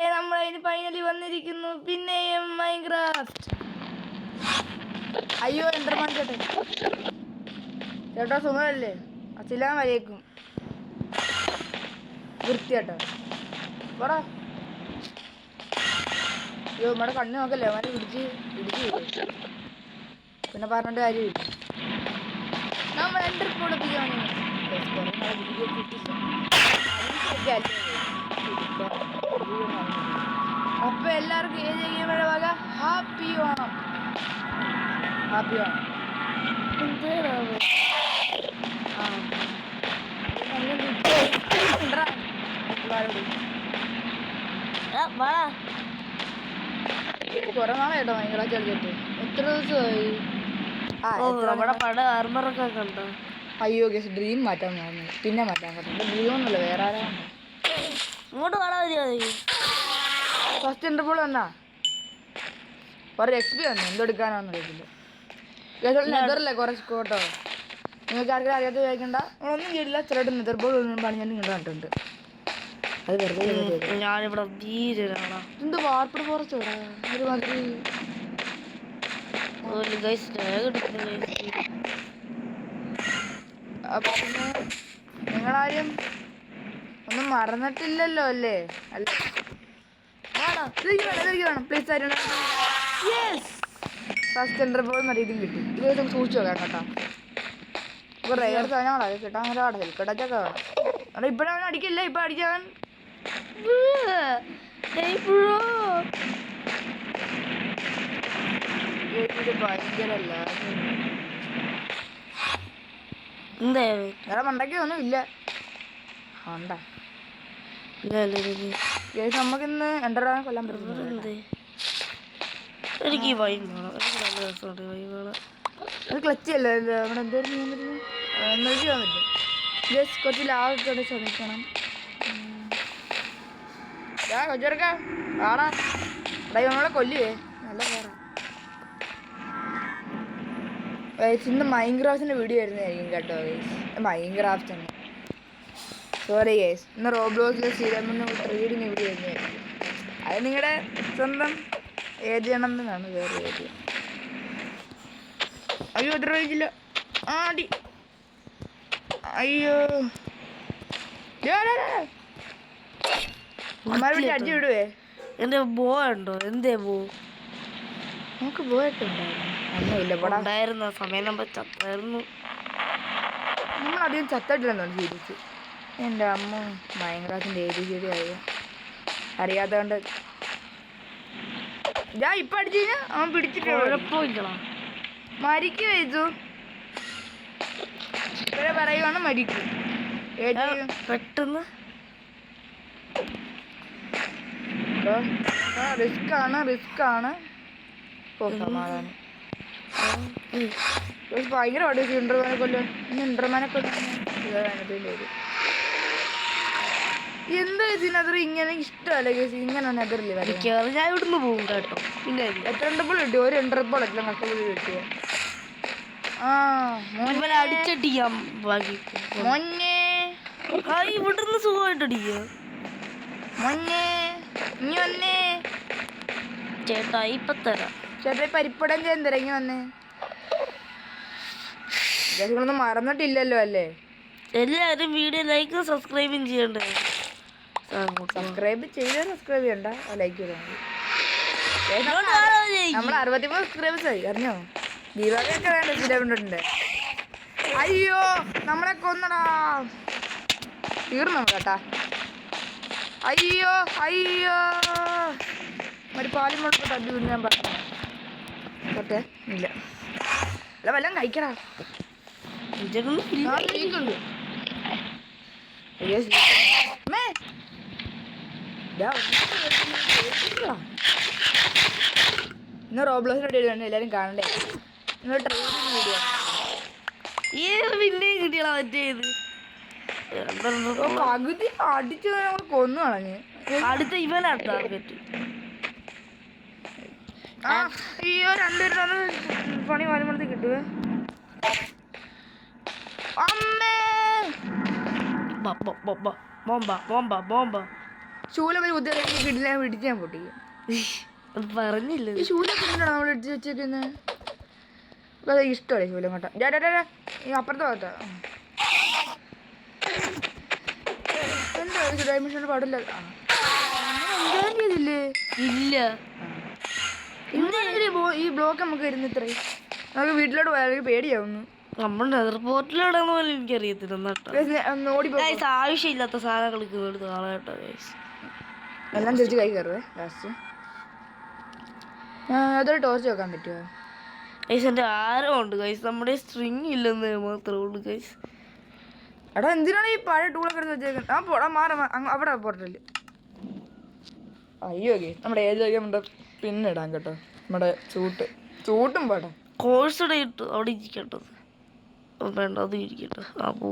നമ്മളതിന് ഫൈനലി വന്നിരിക്കുന്നു. പിന്നെയും മൈൻക്രാഫ്റ്റ്. അയ്യോ എൻ്റർമാൻ ചേട്ടാ സുഖമല്ലേ? അസ്സലാമു അലൈക്കും. വൃത്തിയാട്ടോ പോടാ. അയ്യോ നമ്മുടെ കണ്ണ് നോക്കല്ലേ, അവനെ ഇടിച്ച് പിന്നെ പറഞ്ഞിട്ട് കാര്യമില്ല. നമ്മൾ എൻ്റർ പൊടിപ്പിക്കാൻ വീഡിയോ കിട്ടില്ല. അപ്പൊ എല്ലാവർക്കും ഏജ് വക ഹാപ്പി ഓണം. ഹാപ്പി ഓണം. കുറെ നാളായിട്ടോ ഭയങ്കര ചെറുതിട്ട്. എത്ര ദിവസമായി? നമ്മുടെ പടം ആർമറൊക്കെ കണ്ടോ? അയ്യോ കേസ് ഡ്രീം മാറ്റാൻ പറഞ്ഞു. പിന്നെ മാറ്റാൻ പറ്റില്ല. ഡ്രീം ഒന്നുമില്ല, വേറെ ആരാ ഇങ്ങോട്ട് കാണാൻ മതി. ഫസ്റ്റ് ഇന്റർപോൾ വന്നാ കുറെ എക്സ്പി വന്നു. എന്തെടുക്കാനാന്ന് അറിയത്തില്ല. നെതറില്ലേ കുറച്ച് കോട്ടോ. നിങ്ങൾക്ക് ആർക്കും അറിയാത്ത ചോദിക്കണ്ട. ഒന്നും ചെയ്തില്ല. ചിലട്ട് നെതർബോൾ പണി ഞാൻ നിങ്ങളുടെ കണ്ടിട്ടുണ്ട്. അത് വെറുതെ ഞാനിവിടെ വീരനാണ്. എന്ത് വാർപ്പിട് കുറച്ചോടാ ഒരുമാതിരി. അപ്പൊ പിന്നെ നിങ്ങളാരും ഒന്നും മറന്നിട്ടില്ലല്ലോ അല്ലേ? അല്ല വേണം പ്ലീസ് ആരും. ഫസ്റ്റ് ഇന്റർപോൾ മര്യാദയും കിട്ടി. ഇത് ദിവസം സൂക്ഷിച്ചു നോക്കാം കേട്ടോ. ഇപ്പൊ റെയർ സാധനങ്ങളാ കിട്ടാൻ അങ്ങനെ പാടില്ല. ഹെൽക്കട്ടൊക്കെ വേണം. അവിടെ ഇപ്പഴവൻ അടിക്കില്ല. ഇപ്പൊ അടിച്ചവൻ ഭയങ്കരല്ല. വേറെ മണ്ടയ്ക്ക് ഒന്നും ഇല്ല. ഉണ്ട നമുക്കിന്ന് എൻ്ററാൻ കൊല്ലാൻ പറ്റുന്നത്. എനിക്ക് അത് ക്ലച്ച് അല്ലേ അവിടെ എന്തോരം ചെയ്യാൻ പറ്റുന്നു. എനർജി ചെയ്യാൻ പറ്റും. ജസ്റ്റ് കുറച്ച് ലാഭമൊക്കെ ശ്രമിക്കണം. കൊച്ചെടുക്കാം ആടാ ഡൈവ് നമ്മളെ കൊല്ലുവേ. നല്ല പേരാ. ഇന്ന് മൈൻക്രാഫ്റ്റിൻ്റെ വീഡിയോ വരുന്നതായിരിക്കും കേട്ടോ ഗൈസ്. മൈൻക്രാഫ്റ്റ് തന്നെ സോറി ഗൈസ്. ഇന്ന് റോബ്ലോക്സിലെ സ്ഥിരമെന്ന് റീഡിങ് വീഡിയോ വരുന്നതായിരിക്കും. അത് നിങ്ങളുടെ സ്വന്തം ഏത് ചെയ്യണമെന്നാണ് വേറെ ഏത്. അയ്യോ എത്ര കഴിച്ചില്ല. ആടി അയ്യോ അമ്മാരെ വിളിച്ച് അടിച്ചു വിടുവേ. എന്റെ ബോ ഉണ്ടോ? എന്തേ ബോ? നമുക്ക് പോയിട്ടുണ്ടായിരുന്നു. ഒന്നുമില്ല ഉണ്ടായിരുന്ന സമയം നമ്മൾ ചത്തായിരുന്നു. നമ്മളധികം ചത്തിട്ടില്ലെന്നാണ് ശീലിച്ച്. എൻ്റെ അമ്മ ഭയങ്കരത്തിൻ്റെ ഏത് ശരിയായി അറിയാത്തതുകൊണ്ട് ഞാൻ ഇപ്പം അടിച്ചു കഴിഞ്ഞാൽ അവൻ പിടിച്ചിട്ട് കുഴപ്പമില്ല. മരിക്കും ചെയ്തു. ഇപ്പോഴേ പറയുവാണ് മരിക്കും. പെട്ടെന്ന് റിസ്ക്കാണ്. സമാധാനം ഭയങ്കരമായിട്ട് ഇൻ്റർമാനെ കൊല്ലും. ഇൻ്റർമാനെ കൊല്ലും. എന്താ ഇതിനകത്ത് ഇങ്ങനെ ഇഷ്ടമല്ല കേസ്. ഇങ്ങനെ നെതറില്ലേ ഞാൻ ഇവിടുന്ന് പോകും കേട്ടോ. പിന്നെ എത്ര എൻ്റർപോൾ കിട്ടി? ഒരു എൻ്റർപോൾ എല്ലാം കഷ്ടപ്പെട്ട് കിട്ടിയ. അടിച്ചടിക്കാം മൊന്നേ. ഇവിടുന്ന് സുഖമായിട്ട് അടിക്കുക മൊന്നേ. ഇനി വന്നേ ചേട്ടാ. ഇപ്പൊ തരാം ചേട്ടാ. പരിപ്പടം ചെയ്യാൻ തിരങ്ങി വന്നേ. ഇതൊന്നും മറന്നിട്ടില്ലല്ലോ അല്ലേ? എല്ലാവരും വീഡിയോ ലൈക്കും സബ്സ്ക്രൈബും ചെയ്യണ്ടേ? സബ്സ്ക്രൈബ് ചെയ്യണ്ട, ലൈക്ക് ചെയ്താൽ നമ്മൾ 63 സബ്സ്ക്രൈബേഴ്സ് ആയി. അറിഞ്ഞോ? ദീപാവലിയൊക്കെ വേണ്ട സ്ഥിരമുണ്ട്. അയ്യോ നമ്മളെ കൊന്നടാ. തീർന്നു കേട്ടാ. അയ്യോ ഒരു പാലും മുളക്ക് തല്ലി വിടുന്ന ഞാൻ പറഞ്ഞു. ഓക്കെ ഇല്ല അല്ല വല്ലതും കഴിക്കടാ. ഇന്ന് റോബ്ലോസിന്റെ വീഡിയോ ആണ് എല്ലാവരും കാണണ്ടേ. ഇന്ന് ട്രെയിനിങ് വീഡിയോ. പിന്നെ കിട്ടിയാ മറ്റേത് പകുതി അടിച്ചു നമ്മൾ കൊന്നു കളഞ്ഞ്. അടുത്ത ഇവനാണ് ടാർഗറ്റ്. അയ്യോ 2 പണി വരുമ്പോഴത്തെ കിട്ടുവേ. അമ്മേ ബോംബ ശൂലം ഒരു കുത്തി കിട്ടില്ല പിടിച്ച് ഞാൻ പൊട്ടിക്കും. അത് പറഞ്ഞില്ല. ഈ ശൂലം പിന്നെയാണ് നമ്മൾ ഇടിച്ച് വെച്ചേക്കുന്നത്. അപ്പോൾ അത് ഇഷ്ടമല്ലേ ശൂലം കേട്ടോ. ഈ അപ്പുറത്തെ ഭാഗത്താ എന്താ ഡൈമെൻഷന് പാടില്ല. എൻജോയ് ചെയ്തില്ലേ? ഇല്ല. ഈ ബ്ലോക്ക് നമുക്ക് വരുന്ന ഇത്രയും നമുക്ക് വീട്ടിലോട്ട് പോയാൽ പേടിയാവുന്നു. നമ്മൾ നെതർ പോർട്ടിലെവിടെയെന്ന് പോലും എനിക്കറിയത്തില്ല കേട്ടോ. ഗൈസ് ആവശ്യമില്ലാത്ത സാധനം കളിക്കുന്നത് കാണാം കേട്ടോ ഗൈസ്. എല്ലാം തിരിച്ച് കൈ കയറുവേ ലാസ്റ്റ്. അതൊരു ടോർച്ച് വെക്കാൻ പറ്റുമോ ഗൈസ്? എൻ്റെ ആരോ ഉണ്ട് ഗൈസ്, നമ്മുടെ സ്ട്രിങ് ഇല്ലെന്ന് മാത്രമേ ഉള്ളൂ ഗൈസ്. എടാ എന്തിനാണ് ഈ പഴയ ടൂളൊക്കെ എടുത്ത് വെച്ചേക്കുന്നത്? ആ പോടാ മാറ അവിടെ പോർട്ടല്. അയ്യോ ഓക്കെ നമ്മുടെ ഏത് നമ്മുടെ പിന്നെ ഇടാൻ കേട്ടോ. നമ്മുടെ ചൂട്ടും പോട്ടെ. കോഴ്സ് ഇട്ട് അവിടെ ഇരിക്കട്ടത് വേണ്ട, അത് ഇരിക്കട്ടെ. ആ പോ.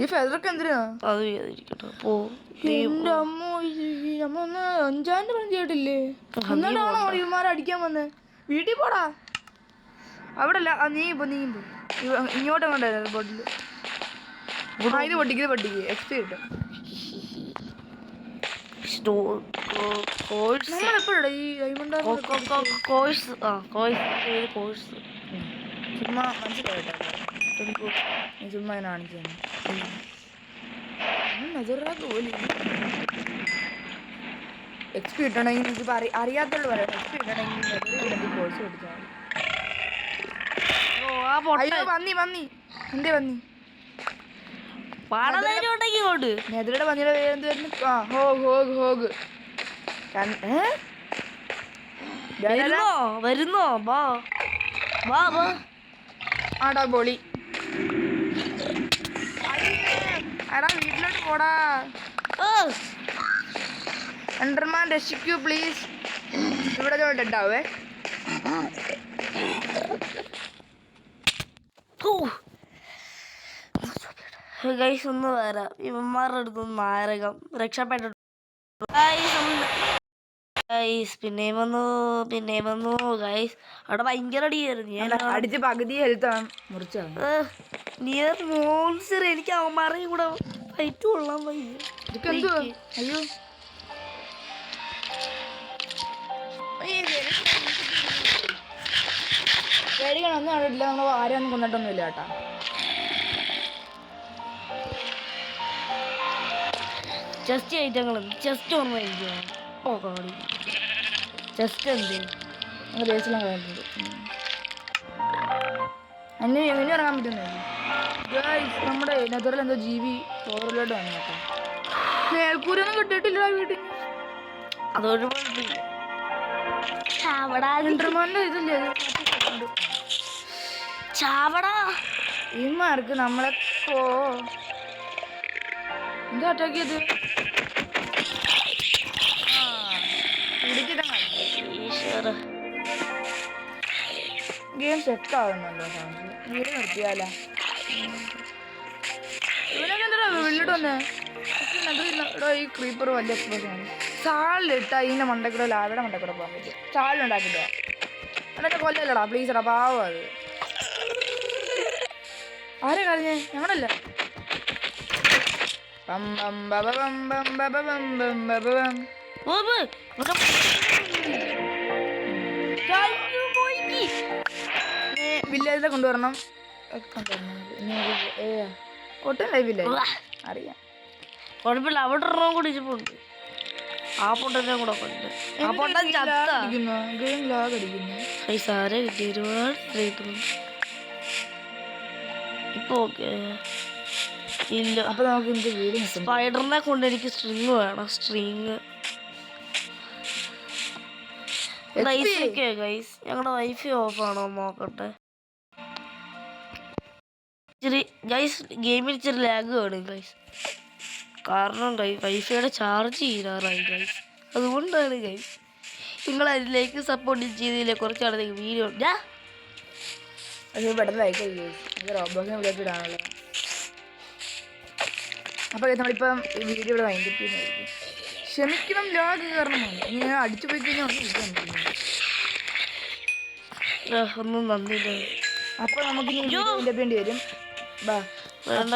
ഈ ഫെദറൊക്കെ എന്തിനാ? അത് ഇരിക്കട്ടെ പോ. എന്റെ അമ്മ നമ്മ ഒന്ന് 5 പണം ചെയ്തിട്ടില്ലേ? എന്നിട്ടാണോ ഇവന്മാരെ അടിക്കാൻ വന്ന്? വീട്ടിൽ പോടാ. അവിടെ അല്ല നീങ്ങി പോ ഇങ്ങോട്ട് കൊണ്ടായിരുന്നു ബോട്ടില്. ഇത് പൊട്ടിക്ക് എക്സ്പി കിട്ടും. നമ്മളെപ്പോഴാ ഈ കോഴ്സ് ചുമ്മാ മനസ്സിലായിട്ടോ. ചുമ്മാ ഇങ്ങനെ കാണിച്ചു എക്സ്പി കിട്ടണമെങ്കിൽ എനിക്കിപ്പോൾ അറിയാത്തുള്ളൂ പറയാം. എക്സ്പി കിട്ടണമെങ്കിൽ കോഴ്സ് പഠിച്ചാൽ മതി. അയ്യോ പന്നി എന്തേ പന്നി? നെതിരുടെ പന്നിയുടെ പേര് എന്ത് വരുന്നു? ആ ഹോഗ്. വരുന്നോ? ആടാ പൊളി. എടാ വീട്ടിലോട്ട് പോടാ. എൻഡർമാൻ രക്ഷിക്കൂ പ്ലീസ്. ഇവിടെ ഉണ്ടാവേ. ഗൈസ് ഒന്ന് വരാം. ഇവന്മാരുടെ അടുത്തൊന്ന് മാരകം രക്ഷപ്പെട്ടിട്ട് ഗൈസ്. പിന്നെയും വന്നു ഗൈസ്. അവിടെ ഭയങ്കര അടിയായിരുന്നു. ഞാൻ അടിച്ച് പകുതി ഹെൽത്താണ് മുറിച്ചാണ്. നിയർ മോൺസർ. എനിക്ക് അവന്മാരെയും കൂടെ ഫൈറ്റ് കൊള്ളാൻ വയ്യ. അയ്യോ പേടികളൊന്നും കണ്ടിട്ടില്ല. നമ്മൾ ആരെയൊന്നും കൊന്നിട്ടൊന്നുമില്ല കേട്ടാ. ചെസ്റ്റ് ഐറ്റങ്ങൾ ചെസ്റ്റ് ഓർമ്മ ചെസ്റ്റ് എന്ത് ബേസിലാണ് കഴിഞ്ഞിട്ടുണ്ട്. ഇനി ഇറങ്ങാൻ പറ്റുന്നില്ല. നമ്മുടെ നെതറിൽ എന്തോ ജീവി ഓവറിലോട്ട് വന്നു കേട്ടോ. മേൽക്കൂരൊന്നും കിട്ടിയിട്ടില്ല വീട്ടിൽ. അതൊരു ഇതില്ലേ ചാവടാ. ഇമാർക്ക് നമ്മളെ എന്താ അറ്റാക്ക് ചെയ്ത് ഗെയിം സെറ്റ് ആവുന്നല്ലോ. വീട് നിർത്തിയാല ഇവനൊക്കെ എന്താ വീട്ടിലോട്ട് വന്നേ? ഈ ക്രീപ്പർ വലിയ എക്സ്പ്ലോഷനാണ്. ചാളിലിട്ട ഇതിൻ്റെ മണ്ടക്കൂടെ ലാവയുടെ മണ്ടക്കൂടെ പോകാൻ പറ്റും. ചാളിലുണ്ടാക്കിട്ടോ എന്നിട്ട് കൊല്ലല്ലടാ പ്ലീസ് എടാ. പാവം അത് ആരെ കളഞ്ഞേ? ഞങ്ങളല്ല. വില്ലേജിലെ കൊണ്ടുവരണം. ഒട്ടും ലൈവില്ല അറിയാം. കുഴപ്പമില്ല. അവിടെ ഒരെണ്ണം കൂടി ഇരിപ്പുണ്ട്. ആ പൊട്ടനെ കൂടെ കൊണ്ട് ആ പൊട്ടൻ ചത്തടിക്കുന്നു. സാരെ കിട്ടി ഒരുപാട് ഇപ്പൊ ഓക്കെ ഇല്ല. അപ്പൊ നമുക്ക് എനിക്ക് വീട് സ്പൈഡറിനെ കൊണ്ട് എനിക്ക് സ്ട്രിങ് വേണം. സ്ട്രിങ് ഗൈസ് ഞങ്ങളുടെ വൈഫൈ ഓഫ് ആണോ നോക്കട്ടെ. ഇച്ചിരി ഗൈസ് ഗെയിമിൽ ഇച്ചിരി ലാഗ് വേണം ഗൈസ്. കാരണം വൈഫൈയുടെ ചാർജ് ചെയ്യാറായി ഗൈസ്. അതുകൊണ്ടാണ് ഗൈസ്. നിങ്ങൾ അതിലേക്ക് സപ്പോർട്ട് ചെയ്തില്ലേ കുറച്ചാണ് വീഡിയോ പെട്ടെന്ന് റോബോസിനെ വിളിച്ചിടാണല്ലോ. അപ്പോൾ നമ്മളിപ്പം വീഡിയോ ഇവിടെ വൈൻഡപ്പ് ചെയ്യുന്നതായിരിക്കും. ക്ഷമിക്കണം ലാഗ് കാരണമാണ്. ഇനി ഞാൻ അടിച്ചു പോയി കഴിഞ്ഞാൽ ഒന്നും നന്ദില്ല. അപ്പോൾ നമുക്ക് വിടേണ്ടി വരും. വേണ്ട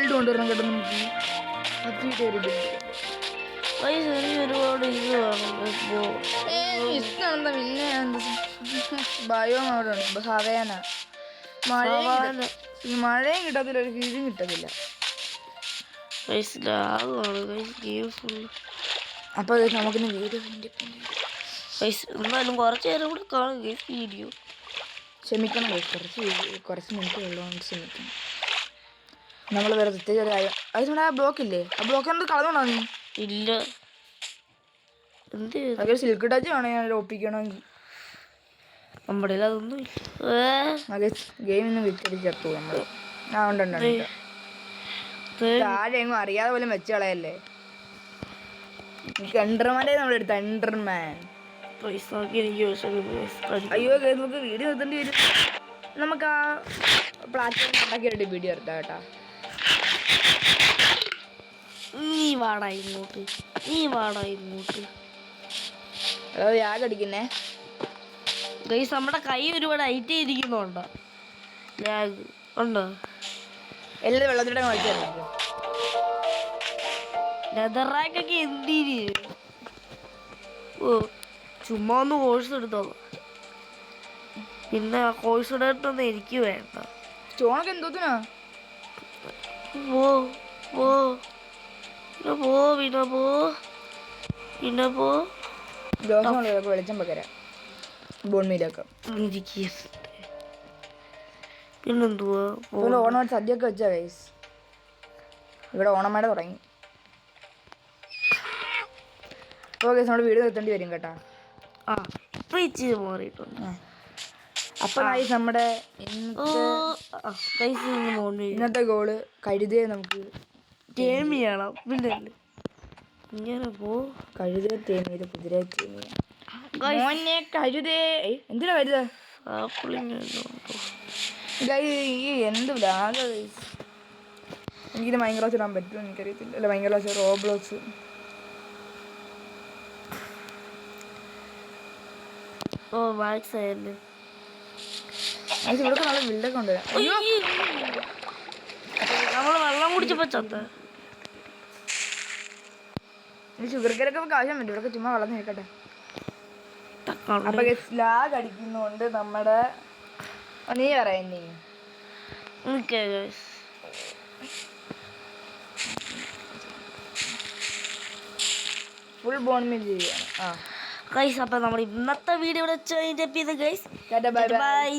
ബിൽഡ് കൊണ്ടുവരണം കേട്ടോ നമുക്ക്. ഒരു ബിൽഡ് ഗൈസ് എനിക്ക് ഒരുപാട് ഇത് വേണം. ഇഷ്ടമാണെന്താ പിന്നെ ഭയം അവിടെ ഉണ്ട്. ഹവേന മഴയും കിട്ടത്തില്ല, ഒരു കീഴും കിട്ടത്തില്ല. ഗൈസ് ലാഗാണ് ഗൈസ് ഗെയിം ഫുൾ. അപ്പോൾ നമുക്കിന്ന് വീഡിയോ ഗൈസ് എന്തായാലും കുറച്ച് നേരം കൂടി കാണും ഗൈസ് വീഡിയോ. ക്ഷമിക്കണം ഗൈസ്, കുറച്ച് മിനിറ്റ് ഉള്ളതുകൊണ്ട് ക്ഷമിക്കണം. നമ്മൾ വേറെ പ്രത്യേക ഒരു കാര്യം അതിന് ആ ബ്ലോക്ക് ഇല്ലേ, ആ ബ്ലോക്ക് എന്ത് കളഞ്ഞോണോ നീ? ഇല്ല എന്ത് അതൊക്കെ സിൽക്ക് ടച്ച് വേണം ഞാൻ ഒപ്പിക്കണമെങ്കിൽ. നമ്മുടെ അതൊന്നും ഇല്ല. ഗെയിം ഇന്ന് വിറ്റടി ചേർത്തു നമ്മൾ. ആ ഉണ്ട് താഴെ എങ്ങും അറിയാതെ പോലും വെച്ച് കളയല്ലേ. എൻഡർമാൻ്റെ നമ്മളെടുത്ത എൻഡർമാൻ. അയ്യോ നമുക്ക് വീഡിയോ നിർത്തേണ്ടി വരും. നമുക്ക് ആ പ്ലാറ്റ്ഫോം ഉണ്ടാക്കിയിട്ട് വീഡിയോ എടുത്താം കേട്ടോ. നീ വാടാ ഇങ്ങോട്ട്. അതോ യാഗ് അടിക്കുന്നേ ഗൈസ്. നമ്മുടെ കൈ ഒരുപാട് ഹൈറ്റ് ചെയ്തിരിക്കുന്നുണ്ടോ? ലാഗ് ഉണ്ടോ? എല്ലാവരും വെള്ളത്തിലൂടെ കളിച്ചായിരുന്നു. നെതറാക്കൊക്കെ എന്തിന്? ഓ ചുമ്മാ ഒന്ന് കോഴ്സ് എടുത്തോളാം. പിന്നെ ആ കോഴ്സ് എടുത്തൊന്നും എനിക്ക് വേണ്ട. സ്റ്റോണൊക്കെ എന്തോത്തിനാ? പോ പോ പിന്നെ പോ. ദിവസം വെളിച്ചം പകരാം ബോൺമീലൊക്കെ. പിന്നെന്തുവാ ഓണമായിട്ട് സദ്യയൊക്കെ വെച്ചാ ഗൈസ്. ഇവിടെ ഓണമേട തുടങ്ങി. അപ്പോൾ ഗൈസ് നമ്മുടെ വീട് നിർത്തേണ്ടി വരും കേട്ടോ. ആ ഇപ്പം ഇച്ചിരി മാറിയിട്ടുണ്ട്. അപ്പം ഗൈസ് നമ്മുടെ ഇന്നത്തെ ഗോള് കഴുതയെ നമുക്ക് ടേം ചെയ്യണം. പിന്നെ ഇങ്ങനെ പോ. കഴുതയെ ടേം ചെയ്ത് കുതിരയെ ടേം ചെയ്യാം. മോനെ കഴുതേ എന്തിനാ കഴുത? എന്ത് ലാഗ ഗൈസ്. എനിക്കിത് ഭയങ്കര ക്ലാസ് ഇടാൻ പറ്റുമോ എനിക്കറിയത്തില്ല. അല്ല ഭയങ്കര ക്ലാസ് റോബ്ലോക്സ്. ഓ മാക്സ് ആയിരുന്നു. ഇവിടെ നല്ല ബിൽഡൊക്കെ ഉണ്ട്. നമ്മൾ വെള്ളം കുടിച്ചപ്പോ ചത്ത. ഇനി ഷുഗർ കെയറൊക്കെ നമുക്ക് ആവശ്യം പറ്റും. ഇവിടെയൊക്കെ ചുമ്മാ വെള്ളം നിൽക്കട്ടെ. അപ്പൊ ലാഗ് അടിക്കുന്നോണ്ട് നമ്മുടെ നീ പറയാം നീ ഫുൾ ബോൺ മീൽ ചെയ്യാണ്. ഗൈസ് അപ്പൊ നമ്മുടെ ഇന്നത്തെ വീഡിയോ ഇവിടെ ഗൈസ്. Bye bye.